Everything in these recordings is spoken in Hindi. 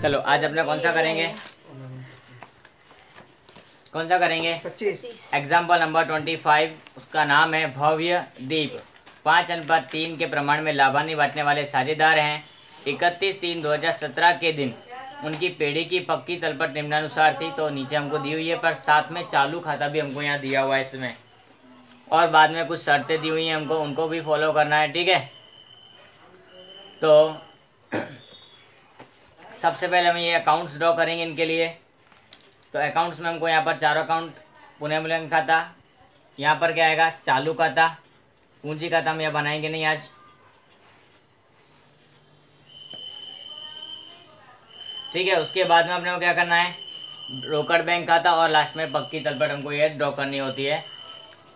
चलो आज अपने कौन सा करेंगे, कौन सा करेंगे? 25। एग्जाम्पल नंबर 25, उसका नाम है भव्य दीप। 5 पर 3 के प्रमाण में लाभान्वित बांटने वाले साझेदार हैं। 31/3/2017 के दिन उनकी पेढ़ी की पक्की तलपट निम्नानुसार थी, तो नीचे हमको दी हुई है, पर साथ में चालू खाता भी हमको यहाँ दिया हुआ है इसमें, और बाद में कुछ शर्तें दी हुई हैं हमको, उनको भी फॉलो करना है। ठीक है, तो सबसे पहले हम ये अकाउंट्स ड्रॉ करेंगे इनके लिए। तो अकाउंट्स में हमको यहाँ पर चारों अकाउंट, पुनर्मूल्यांकन खाता, यहाँ पर क्या आएगा चालू खाता, पूंजी खाता हम यहाँ बनाएंगे नहीं आज। ठीक है, उसके बाद में अपने को क्या करना है, रोकड़ बैंक खाता, और लास्ट में पक्की तलपट हमको ये ड्रॉ करनी होती है।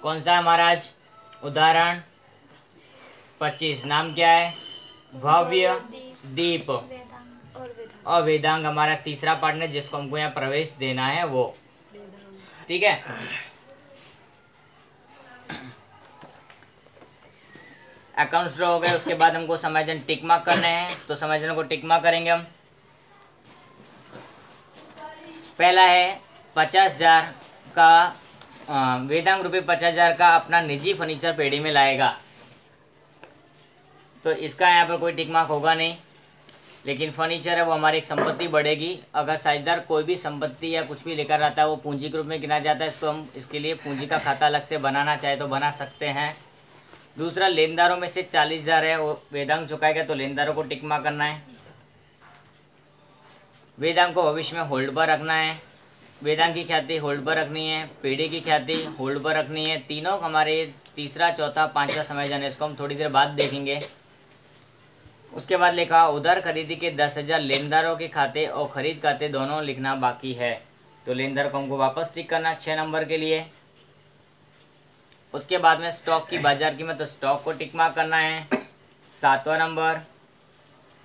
कौन सा है हमारा आज उदाहरण 25, नाम क्या है भव्य दीप, और वेदांग हमारा तीसरा पार्टनर जिसको हमको यहाँ प्रवेश देना है वो। ठीक है, अकाउंट्स ड्रॉ हो गए। उसके बाद हमको समायोजन टिक मार्क करने हैं, तो समायोजन को टिक मार्क करेंगे हम। पहला है 50,000 का वेदांग रुपये 50,000 का अपना निजी फर्नीचर पेढ़ी में लाएगा, तो इसका यहाँ पर कोई टिक मार्क होगा नहीं, लेकिन फर्नीचर है वो हमारी एक संपत्ति बढ़ेगी। अगर साझेदार कोई भी संपत्ति या कुछ भी लेकर आता है वो पूंजी के रूप में गिना जाता है, तो हम इसके लिए पूंजी का खाता अलग से बनाना चाहे तो बना सकते हैं। दूसरा, लेनदारों में से 40,000 है वो वेदांग चुकाएगा, तो लेनदारों को टिक मार्क करना है। वेदांग को भविष्य में होल्ड पर रखना है, वेदांग की ख्याति होल्ड पर रखनी है, पेढ़ी की ख्याति होल्ड पर रखनी है। तीनों हमारे तीसरा चौथा पांचवा समायोजन है, इसको हम थोड़ी देर बाद देखेंगे। उसके बाद लिखा उधार खरीदी के 10,000 लेनदारों के खाते और खरीद खाते दोनों लिखना बाकी है, तो लेनदार को हमको वापस टिक करना 6 नंबर के लिए। उसके बाद में स्टॉक की बाजार कीमत, तो स्टॉक को टिक मार्क करना है 7वां नंबर।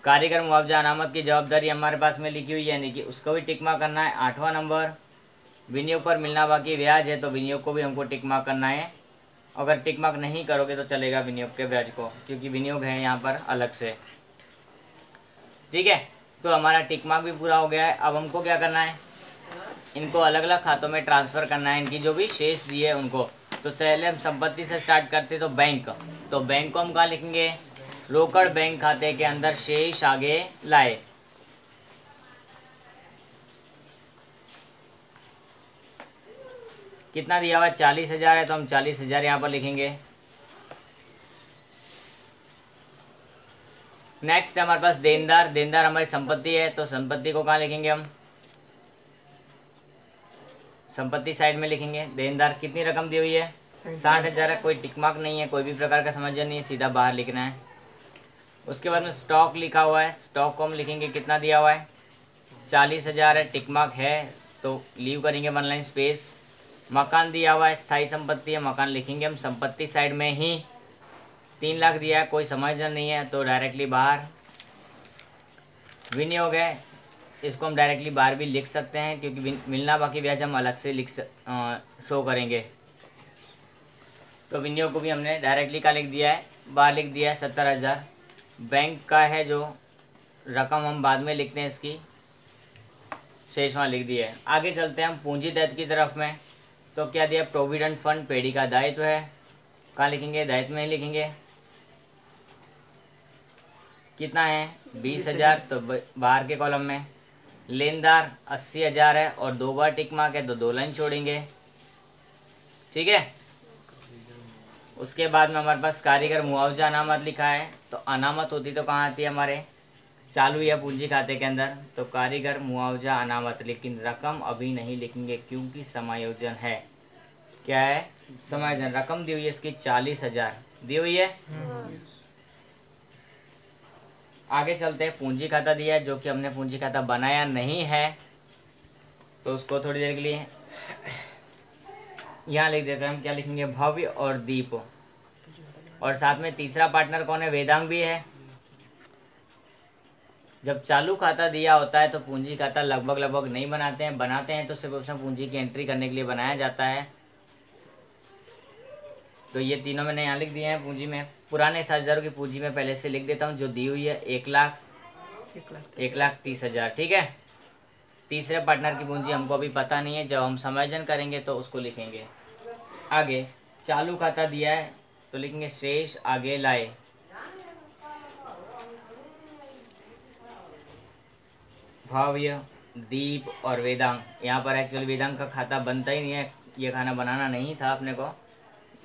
कारीगर मुआवजा अनामत की जवाबदारी हमारे पास में लिखी हुई है, यानी कि उसको भी टिक मार्क करना है 8वां नंबर। विनियोग पर मिलना बाकी ब्याज है, तो विनियोग को भी हमको टिक मार्क करना है। अगर टिक मार्क नहीं करोगे तो चलेगा विनियोग के ब्याज को, क्योंकि विनियोग है यहाँ पर अलग से। ठीक है, तो हमारा टिक मार्क भी पूरा हो गया है। अब हमको क्या करना है, इनको अलग अलग खातों में ट्रांसफ़र करना है, इनकी जो भी शेष दिए है उनको। तो पहले हम संपत्ति से स्टार्ट करते, तो बैंक, तो बैंक को हम कहाँ लिखेंगे, रोकड़ बैंक खाते के अंदर शेष आगे लाए। कितना दिया हुआ 40,000 है, तो हम 40,000 यहाँ पर लिखेंगे। नेक्स्ट हमारे पास देनदार, देनदार हमारी संपत्ति है, तो संपत्ति को कहाँ लिखेंगे हम, संपत्ति साइड में लिखेंगे। देनदार कितनी रकम दी हुई है 60,000 है, कोई टिक मार्क नहीं है, कोई भी प्रकार का समझना नहीं है, सीधा बाहर लिखना है। उसके बाद में स्टॉक लिखा हुआ है, स्टॉक को हम लिखेंगे कितना दिया हुआ है 40,000 है, टिक मार्क है तो लीव करेंगे 1 लाइन स्पेस। मकान दिया हुआ है, स्थायी संपत्ति है, मकान लिखेंगे हम संपत्ति साइड में ही। 3 लाख दिया है, कोई समझन नहीं है तो डायरेक्टली बाहर। विनियोग है, इसको हम डायरेक्टली बाहर भी लिख सकते हैं, क्योंकि मिलना बाकी ब्याज हम अलग से शो करेंगे। तो विनियोग को भी हमने डायरेक्टली का लिख दिया है, बाहर लिख दिया है 70,000। बैंक का है जो रकम हम बाद में लिखते हैं, इसकी शेष वहाँ लिख दिया है। आगे चलते हैं हम पूंजी दायित्व की तरफ में, तो क्या दिया प्रोविडेंट फंड पेढ़ी का दायित्व है, कहाँ लिखेंगे दायित्व में ही लिखेंगे। कितना है 20,000, तो बाहर के कॉलम में। लेनदार 80,000 है और 2 बार टिक मार्क है, तो 2 लाइन छोड़ेंगे। ठीक है, उसके बाद में हमारे पास कारीगर मुआवजा अनामत लिखा है, तो अनामत होती तो कहाँ आती है हमारे चालू या पूंजी खाते के अंदर, तो कारीगर मुआवजा अनामत, लेकिन रकम अभी नहीं लिखेंगे क्योंकि समायोजन है। क्या है समायोजन, रकम दी हुई है इसकी 40,000 दी हुई है। आगे चलते हैं, पूंजी खाता दिया है जो कि हमने पूंजी खाता बनाया नहीं है, तो उसको थोड़ी देर के लिए यहाँ लिख देते हैं। हम क्या लिखेंगे भव्य और दीप, और साथ में तीसरा पार्टनर कौन है वेदांग भी है। जब चालू खाता दिया होता है तो पूंजी खाता लगभग नहीं बनाते हैं, बनाते हैं तो सिर्फ उसमें पूंजी की एंट्री करने के लिए बनाया जाता है। तो ये तीनों मैंने यहाँ लिख दिए हैं पूंजी में। पुराने साझेदारों की पूंजी में पहले से लिख देता हूँ, जो दी हुई है 1 लाख। 1,30,000। ठीक है, तीसरे पार्टनर की पूंजी हमको अभी पता नहीं है, जब हम समायोजन करेंगे तो उसको लिखेंगे। आगे चालू खाता दिया है तो लिखेंगे शेष आगे लाए। भव्य, दीप और वेदांग। यहाँ पर एक्चुअली वेदांग का खाता बनता ही नहीं है, ये खाना बनाना नहीं था अपने को,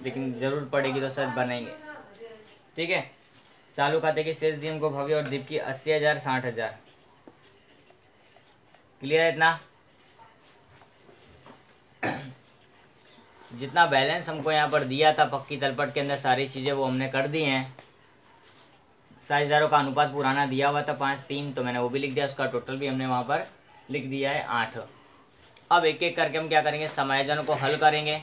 लेकिन ज़रूर पड़ेगी तो शायद बनाएंगे। ठीक है, चालू खाते की शेष दी हमको भव्य और दीप की 80,000 60,000। क्लियर है इतना? जितना बैलेंस हमको यहाँ पर दिया था पक्की तलपट के अंदर सारी चीज़ें वो हमने कर दी हैं। साझेदारों का अनुपात पुराना दिया हुआ था 5:3, तो मैंने वो भी लिख दिया, उसका टोटल भी हमने वहाँ पर लिख दिया है 8। अब एक एक करके हम क्या करेंगे, समायोजनों को हल करेंगे।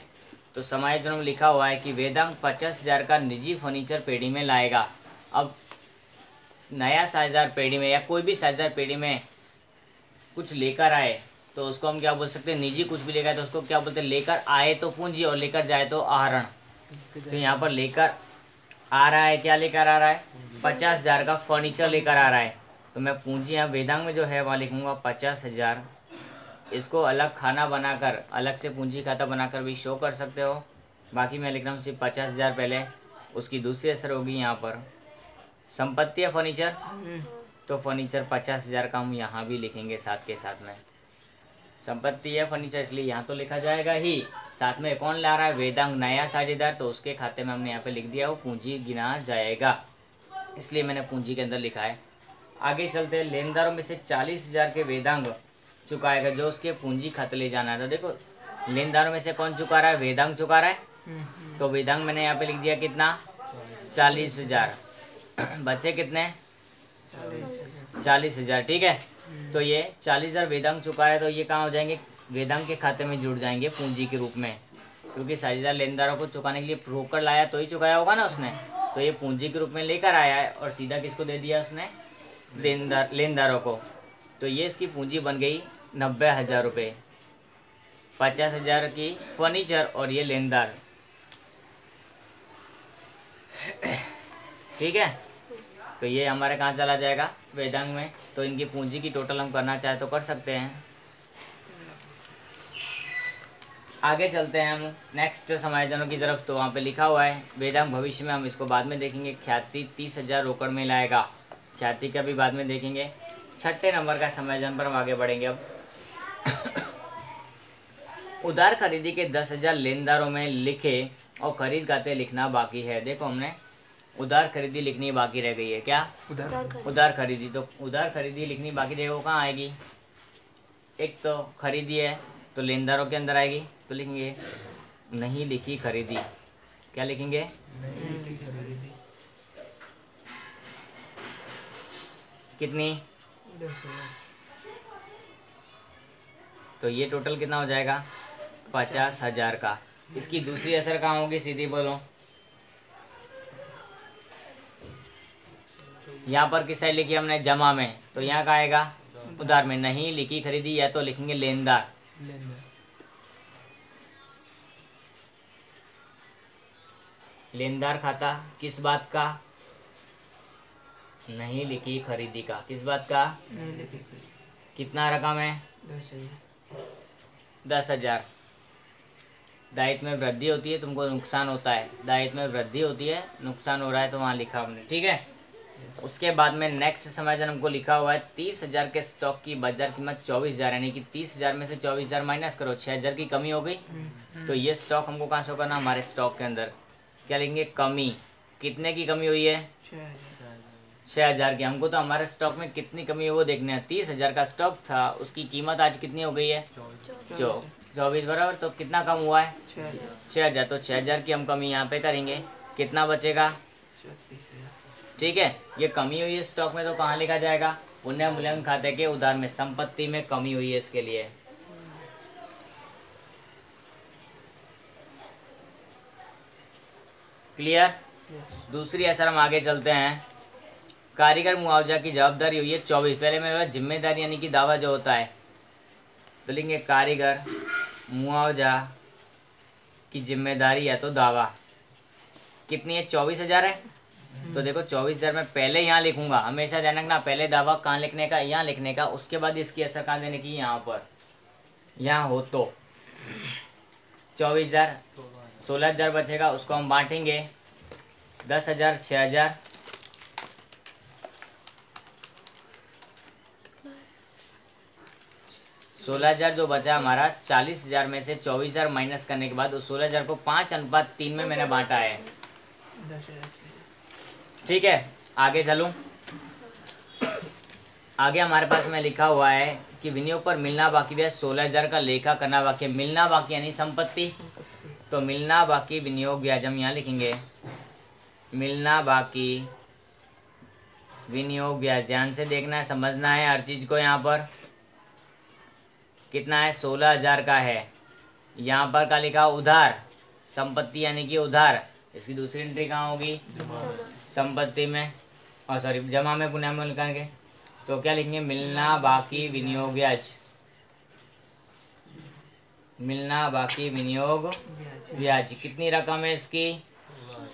तो समायोजनों में लिखा हुआ है कि वेदांग 50,000 का निजी फर्नीचर पेड़ी में लाएगा। अब नया साझेदार पेड़ी में या कोई भी साझेदार पेड़ी में कुछ लेकर आए तो उसको हम क्या बोल सकते हैं, निजी कुछ भी लेकर आए तो उसको क्या बोलते हैं, लेकर आए तो पूंजी और लेकर जाए तो आहरण। तो यहाँ पर लेकर आ रहा है, क्या लेकर आ रहा है, 50,000 का फर्नीचर लेकर आ रहा है। तो मैं पूंजी यहाँ वेदांग में जो है वहाँ लिखूँगा 50,000। इसको अलग खाना बनाकर अलग से पूंजी खाता बनाकर भी शो कर सकते हो। बाकी मैं लिख रहा हूँ सिर्फ 50,000 पहले, उसकी दूसरी असर होगी यहाँ पर संपत्ति है फर्नीचर, तो फर्नीचर 50,000 का हम यहाँ भी लिखेंगे साथ के साथ में। संपत्ति है फर्नीचर इसलिए यहाँ तो लिखा जाएगा ही, साथ में कौन ला रहा है, वेदांग नया साझेदार, तो उसके खाते में हमने यहाँ पे लिख दिया वो पूंजी गिना जाएगा, इसलिए मैंने पूंजी के अंदर लिखा है। आगे चलते हैं, लेनदारों में से 40,000 के वेदांग चुकाएगा जो उसके पूंजी खाते ले जाना है। तो देखो लेनदारों में से कौन चुका रहा है, वेदांग चुका रहा है, तो वेदांग मैंने यहाँ पे लिख दिया कितना, 40,000। बचे कितने, 40,000। ठीक है, तो ये 40,000 वेदांग चुका है, तो ये कहाँ हो जाएंगे, वेदांग के खाते में जुड़ जाएंगे पूंजी के रूप में, क्योंकि साझेदार लेनदारों को चुकाने के लिए रोकड़ लाया तो ही चुकाया होगा ना उसने, तो ये पूंजी के रूप में लेकर आया है और सीधा किसको दे दिया उसने, लेनदारों को। तो ये इसकी पूंजी बन गई 90,000 रुपये। 50,000 की फर्नीचर और ये लेनदार। ठीक है, तो ये हमारे कहाँ चला जाएगा, वेदांग में। तो इनकी पूंजी की टोटल हम करना चाहे तो कर सकते हैं। आगे चलते हैं हम नेक्स्ट समायोजनों की तरफ। तो वहाँ पे लिखा हुआ है वेदांग भविष्य में, हम इसको बाद में देखेंगे, ख्याति 30,000 रोकड़ में लाएगा, ख्याति का भी बाद में देखेंगे। छठे नंबर का समायोजन पर हम आगे बढ़ेंगे। अब उधार खरीदी के 10,000 लेनदारों में लिखे और खरीद खाते लिखना बाकी है। देखो हमने उधार खरीदी लिखनी बाकी रह गई है, क्या उधार खरीदी, तो उधार खरीदी लिखनी बाकी रही, वो कहाँ आएगी, एक तो खरीदी है तो लेनदारों के अंदर आएगी, तो लिखेंगे नहीं लिखी खरीदी। क्या लिखेंगे, नहीं लिखी खरीदी। कितनी, 10,000। तो ये टोटल कितना हो जाएगा, 50,000 का। इसकी दूसरी असर कहाँ होगी, सीधी बोलो, यहाँ पर किस साइड लिखी हमने, जमा में, तो यहाँ का आएगा उधार में। नहीं लिखी खरीदी या तो लिखेंगे लेनदार, लेनदार खाता किस बात का, नहीं लिखी खरीदी का, किस बात का, कितना रकम है, 10,000। दायित्व में वृद्धि होती है, तुमको नुकसान होता है, दायित्व में वृद्धि होती है, नुकसान हो रहा है, तो वहाँ लिखा हमने। ठीक है, उसके बाद में नेक्स्ट समायोजन हमको लिखा हुआ है 30,000 के स्टॉक की बाजार कीमत 24,000, यानी कि 30,000 में से 24,000 माइनस करो, 6,000 की कमी हो गई। तो ये स्टॉक हमको कहाँ शो करना, हमारे स्टॉक के अंदर क्या लेंगे, कमी। कितने की कमी हुई है, 6,000 की। हमको तो हमारे स्टॉक में कितनी कमी है वो देखने हैं। 30,000 का स्टॉक था, उसकी कीमत आज कितनी हो गई है, 24 बराबर, तो कितना कम हुआ है, 6,000। तो 6,000 की हम कमी यहाँ पे करेंगे, कितना बचेगा, ठीक है। ये कमी हुई है स्टॉक में, तो कहाँ लिखा जाएगा, पुनः मूल्यांकन खाते के उधार में, संपत्ति में कमी हुई है इसके लिए। क्लियर। दूसरी असर हम आगे चलते हैं। कारीगर मुआवजा की जवाबदारी हुई है 24। पहले मेरे पास जिम्मेदारी यानी कि दावा जो होता है, तो लिखेंगे कारीगर मुआवजा की जिम्मेदारी या तो दावा, कितनी है, 24,000 है। तो देखो 24,000 मैं पहले यहाँ लिखूंगा, हमेशा ध्यान रखना, पहले दावा कहाँ लिखने का, यहाँ लिखने का, उसके बाद इसकी असर कहाँ देने की, यहाँ पर, यहाँ हो तो 24,000, 16,000 बचेगा, उसको हम बांटेंगे 10,000, 6,000, 16,000 जो बचा हमारा, 40,000 में से 24,000 माइनस करने के बाद उस 16,000 को 5:3 में मैंने बांटा है। ठीक है, आगे चलूं। आगे हमारे पास में लिखा हुआ है कि विनियोग पर मिलना बाकी ब्याज 16,000 का लेखा करना बाकी। मिलना बाकी यानी संपत्ति, तो मिलना बाकी विनियोग ब्याज हम यहाँ लिखेंगे, मिलना बाकी विनियोग ब्याज। ध्यान से देखना है, समझना है हर चीज़ को। यहाँ पर कितना है, 16,000 का है। यहाँ पर का लिखा उधार, संपत्ति यानी कि उधार। इसकी दूसरी एंट्री कहाँ होगी, संपत्ति में, और सॉरी जमा में, पुनः में लिखेंगे। तो क्या लिखेंगे, मिलना बाकी विनियोग ब्याज, मिलना बाकी विनियोग ब्याज। कितनी रकम है इसकी,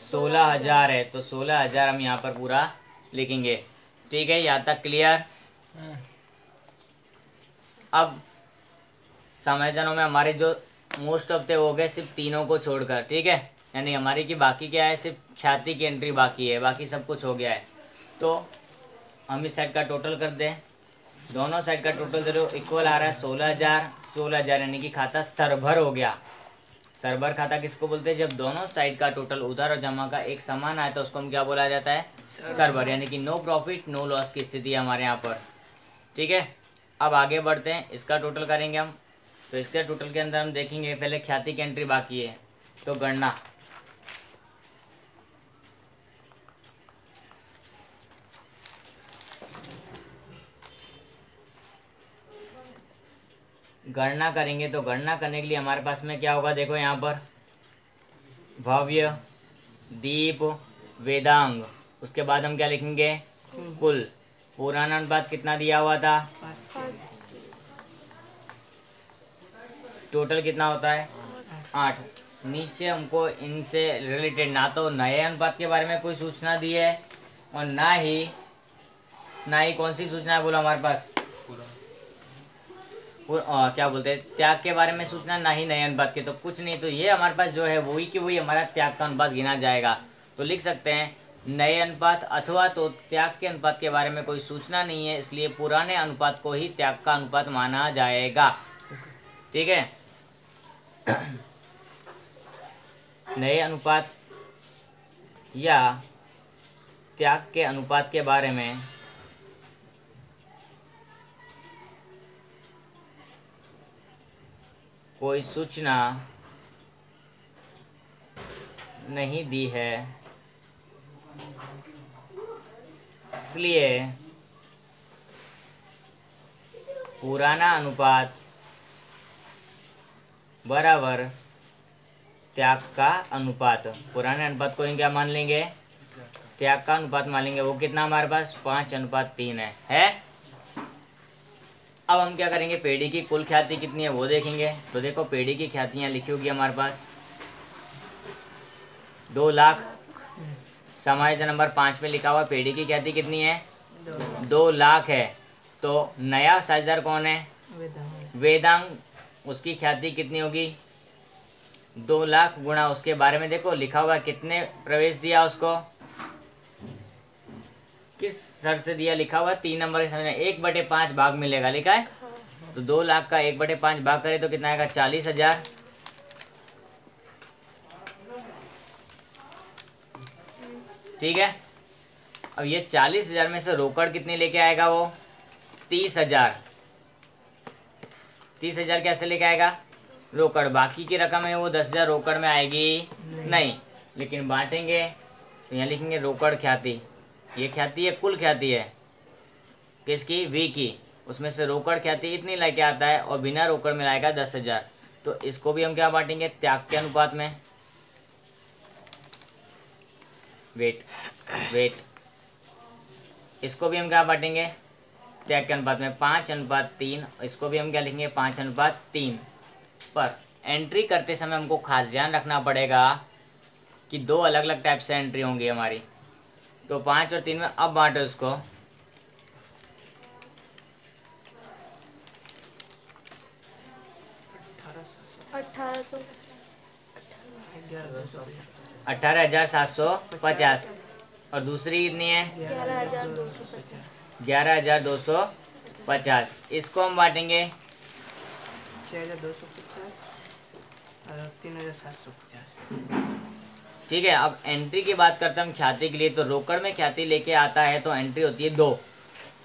16,000 है, तो 16,000 हम यहाँ पर पूरा लिखेंगे। ठीक है, यहाँ तक क्लियर। अब समायोजनों में हमारे जो मोस्ट ऑफ थे हो गए, सिर्फ तीनों को छोड़कर। ठीक है, यानी हमारी की बाकी क्या है, सिर्फ ख्याति की एंट्री बाकी है, बाकी सब कुछ हो गया है। तो हम इस साइड का टोटल कर दें, दोनों साइड का टोटल जो इक्वल आ रहा है 16,000, 16,000 यानी कि खाता सरभर हो गया। सरभर खाता किसको बोलते हैं, जब दोनों साइड का टोटल उधार और जमा का एक समान आए तो उसको हम क्या बोला जाता है, सरभर, यानी कि नो प्रॉफिट नो लॉस की स्थिति है हमारे यहाँ पर। ठीक है, अब आगे बढ़ते हैं, इसका टोटल करेंगे हम। तो इसके टोटल के अंदर हम देखेंगे, पहले ख्याति की एंट्री बाकी है, तो गणना, गणना करेंगे। तो गणना करने के लिए हमारे पास में क्या होगा, देखो यहाँ पर भव्य, दीप, वेदांग, उसके बाद हम क्या लिखेंगे, कुल। पुराना अनुपात कितना दिया हुआ था, टोटल कितना होता है, 8। नीचे हमको इनसे रिलेटेड ना तो नए अनुपात के बारे में कोई सूचना दी है, और ना ही कौन सी सूचना है बोला हमारे पास, क्या बोलते हैं, त्याग के बारे में सूचना, ना ही नए अनुपात के, तो कुछ नहीं। तो ये हमारे पास जो है वही कि वही हमारा त्याग का अनुपात गिना जाएगा। तो लिख सकते हैं नए अनुपात अथवा तो त्याग के अनुपात के बारे में कोई सूचना नहीं है, इसलिए पुराने अनुपात को ही त्याग का अनुपात माना जाएगा। ठीक है, नए अनुपात या त्याग के अनुपात के बारे में कोई सूचना नहीं दी है, इसलिए पुराना अनुपात बराबर त्याग का अनुपात। पुराने अनुपात को क्या मान लेंगे, त्याग का अनुपात मान लेंगे। वो कितना हमारे पास 5:3 है। अब हम क्या करेंगे, पेढ़ी की कुल ख्याति कितनी है वो देखेंगे। तो देखो पेढ़ी की ख्यातियाँ लिखी होगी हमारे पास 2 लाख। समायोजन नंबर 5 में लिखा हुआ पेढ़ी की ख्याति कितनी है, 2 लाख है। तो नया साझेदार कौन है, वेदांग, उसकी ख्याति कितनी होगी, 2 लाख गुणा उसके बारे में देखो लिखा हुआ कितने प्रवेश दिया उसको, किस शर्त से दिया, लिखा हुआ 3 नंबर के सामने 1/5 भाग मिलेगा, लिखा है। तो 2 लाख का 1/5 भाग करे तो कितना आएगा, 40,000। ठीक है, अब ये 40,000 में से रोकड़ कितनी लेके आएगा वो, 30,000। 30,000 कैसे लेके आएगा, रोकड़। बाकी की रकम है वो 10,000 रोकड़ में आएगी नहीं, लेकिन बांटेंगे तो यहाँ लिखेंगे रोकड़ ख्याति। ये ख्याति है, कुल ख्याति है किसकी, वी की, उसमें से रोकड़ ख्याति इतनी लेके आता है और बिना रोकड़ में लाएगा 10,000। तो इसको भी हम क्या बांटेंगे, त्याग के अनुपात में। वेट इसको भी हम क्या बांटेंगे, त्याग के अनुपात में 5:3। इसको भी हम क्या लिखेंगे, 5:3। पर एंट्री करते समय हमको खास ध्यान रखना पड़ेगा कि 2 अलग अलग टाइप से एंट्री होंगी हमारी। तो 5 और 3 में अब बांटो इसको। 18,750 और दूसरी कितनी है 11,250। इसको हम बांटेंगे 6,250 और 3,750। ठीक है। अब एंट्री की बात करते हैं हम ख्याति के लिए। तो रोकड़ में ख्याति लेके आता है तो एंट्री होती है 2।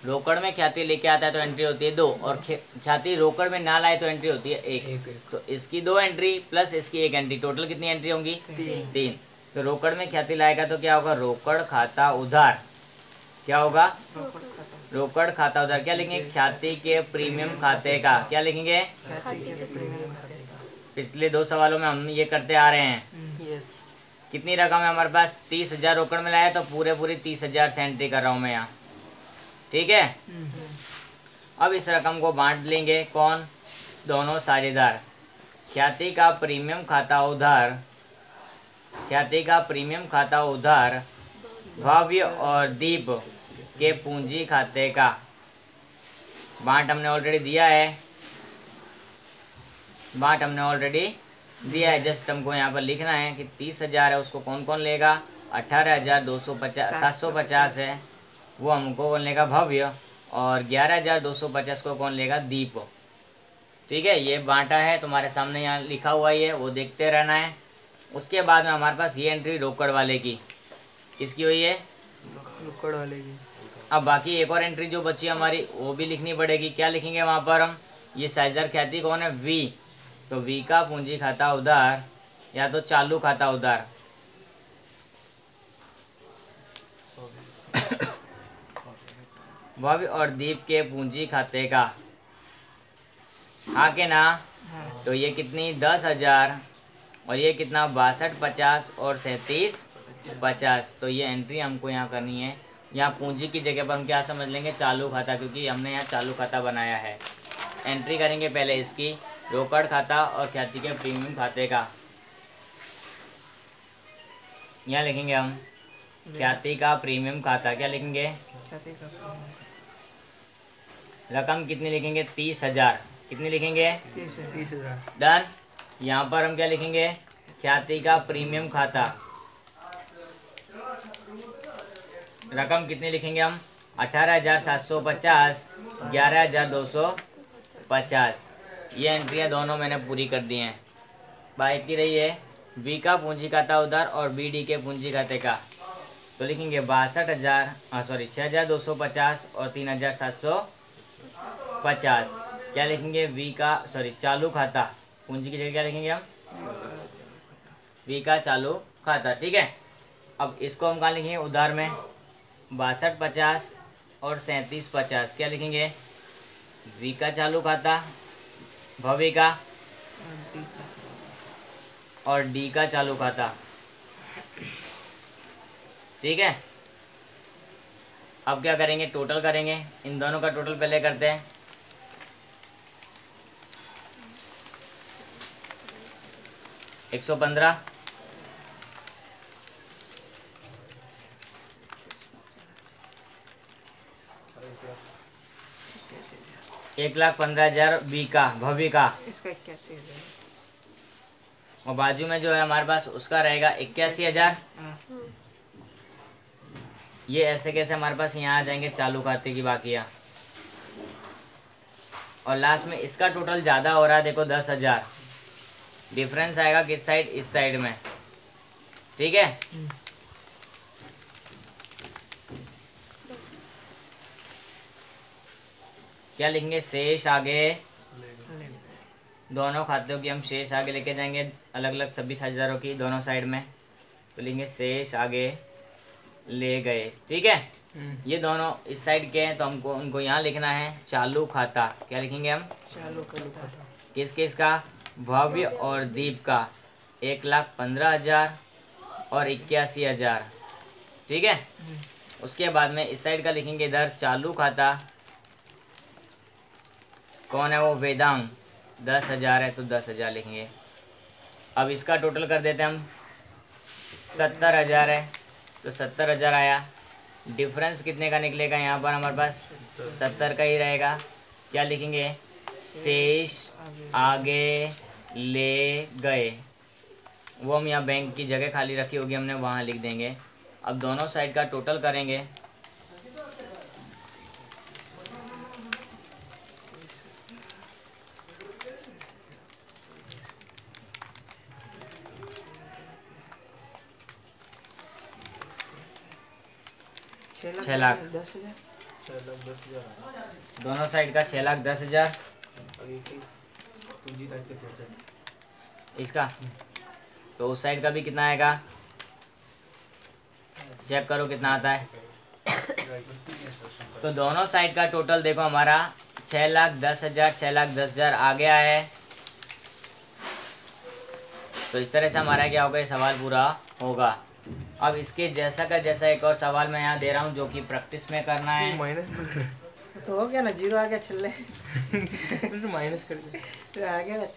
रोकड़ में ख्याति लेके आता है तो एंट्री होती है 2 और ख्याति रोकड़ में ना लाए तो एंट्री होती है 1। तो इसकी 2 एंट्री प्लस इसकी 1 एंट्री, टोटल कितनी एंट्री होंगी 3। तो रोकड़ में ख्याति लाएगा तो क्या होगा रोकड़ खाता उधार। क्या होगा रोकड़ खाता उधार। क्या लिखेंगे ख्याति के प्रीमियम खाते का। क्या लिखेंगे पिछले 2 सवालों में हम ये करते आ रहे हैं। कितनी रकम है हमारे पास 30,000 रोकड़ में लाया तो पूरी 30,000 से एंट्री कर रहा हूँ मैं यहाँ। ठीक है। अब इस रकम को बांट लेंगे कौन दोनों साझेदार। ख्याति का प्रीमियम खाता उधार, ख्याति का प्रीमियम खाता उधार भव्य और दीप के पूंजी खाते का। बांट हमने ऑलरेडी दिया है, बांट हमने ऑलरेडी दिया है। जस्ट हमको यहाँ पर लिखना है कि 30,000 है उसको कौन कौन लेगा 18,750 है वो हमको कौन लेगा भव्य और 11,250 को कौन लेगा दीप। ठीक है। ये बांटा है तुम्हारे सामने यहाँ लिखा हुआ ही है, वो देखते रहना है। उसके बाद में हमारे पास ये एंट्री रोकड़ वाले की किसकी हुई है रोकड़ वाले की। अब बाकी एक और एंट्री जो बची हमारी वो भी लिखनी पड़ेगी। क्या लिखेंगे वहाँ पर हम ये साझेदार ख्याति कौन है वी। तो वी का पूंजी खाता उधार या तो चालू खाता उधार। भव्य और दीप के पूंजी खाते का। हाँ के ना। तो ये कितनी 10,000 और ये कितना 62, 50 और 37, 50। तो ये एंट्री हमको यहाँ करनी है। यहाँ पूंजी की जगह पर हम क्या समझ लेंगे चालू खाता, क्योंकि हमने यहाँ चालू खाता बनाया है। एंट्री करेंगे पहले इसकी रोकड़ खाता और ख्याति के प्रीमियम खाते का। यहाँ लिखेंगे हम ख्याति का प्रीमियम खाता। क्या लिखेंगे रकम कितनी लिखेंगे 30,000। कितनी लिखेंगे 30,000। डन। यहाँ पर हम क्या लिखेंगे ख्याति का प्रीमियम खाता। रकम कितनी लिखेंगे हम 18,750, 11,250। ये एंट्रियाँ दोनों मैंने पूरी कर दी हैं। बाकी रही है बी का पूंजी खाता उधार और बी डी के पूंजी खाते का। तो लिखेंगे 6,250 और 3,750। क्या लिखेंगे वी का चालू खाता। पूंजी की जगह क्या लिखेंगे हम वी का चालू खाता। ठीक है। अब इसको हम कहाँ लिखेंगे उधार में 62, 50 और 37, 50। क्या लिखेंगे वी का चालू खाता भव्य का और डी का चालू खाता। ठीक है। अब क्या करेंगे टोटल करेंगे। इन दोनों का टोटल पहले करते हैं। एक 115, 1,15,000 बी का भव्य का। इसका 81,000 और बाजू में जो है हमारे पास उसका रहेगा 81,000। ये ऐसे कैसे हमारे पास यहाँ आ जाएंगे चालू खाते की बाकियाँ। और लास्ट में इसका टोटल ज़्यादा हो रहा है देखो 10,000। डिफरेंस आएगा किस साइड इस साइड में। ठीक है। क्या लिखेंगे शेष आगे दोनों खातों की हम शेष आगे लेके जाएंगे अलग अलग 26,000 की दोनों साइड में। तो लिखेंगे शेष आगे ले गए। ठीक है। ये दोनों इस साइड के हैं तो हमको उनको यहाँ लिखना है चालू खाता। क्या लिखेंगे हम चालू खाता। किस किस का भव्य और दीप का 1,15,000 और 81,000। ठीक है। उसके बाद में इस साइड का लिखेंगे इधर चालू खाता कौन है वो वेदांग 10,000 है तो 10,000 लिखेंगे। अब इसका टोटल कर देते हैं हम 70,000 है तो 70,000 आया। डिफरेंस कितने का निकलेगा? यहाँ पर हमारे पास 70 का ही रहेगा। क्या लिखेंगे? शेष आगे ले गए। वो हम यहाँ बैंक की जगह खाली रखी होगी हमने, वहाँ लिख देंगे। अब दोनों साइड का टोटल करेंगे। छः लाख 6,10,000। दोनों साइड का 6,10,000। इसका तो उस साइड का भी कितना आएगा? चेक करो कितना आता है। तो दोनों साइड का टोटल देखो हमारा 6,10,000 6,10,000 आ गया है। तो इस तरह से हमारा क्या होगा, ये सवाल पूरा होगा। अब इसके जैसा का जैसा एक और सवाल मैं यहाँ दे रहा हूँ जो कि प्रैक्टिस में करना है। माइनस तो हो गया ना, 0 आ गया, छल्ले माइनस कर दे। तो आ गया ना।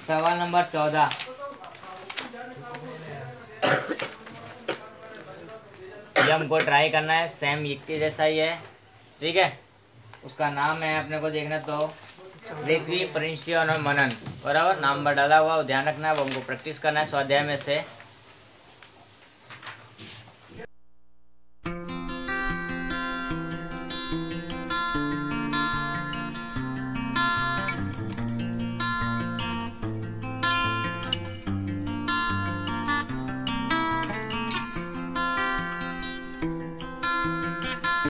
सवाल नंबर 14। ये हमको ट्राई करना है, सेम इसके जैसा ही है, ठीक है। उसका नाम है अपने को देखना तो पृथ्वी, प्रिंसी और मनन, बराबर। नाम डाला हुआ ध्यान रखना है, वो हमको प्रैक्टिस करना है स्वाध्याय में से।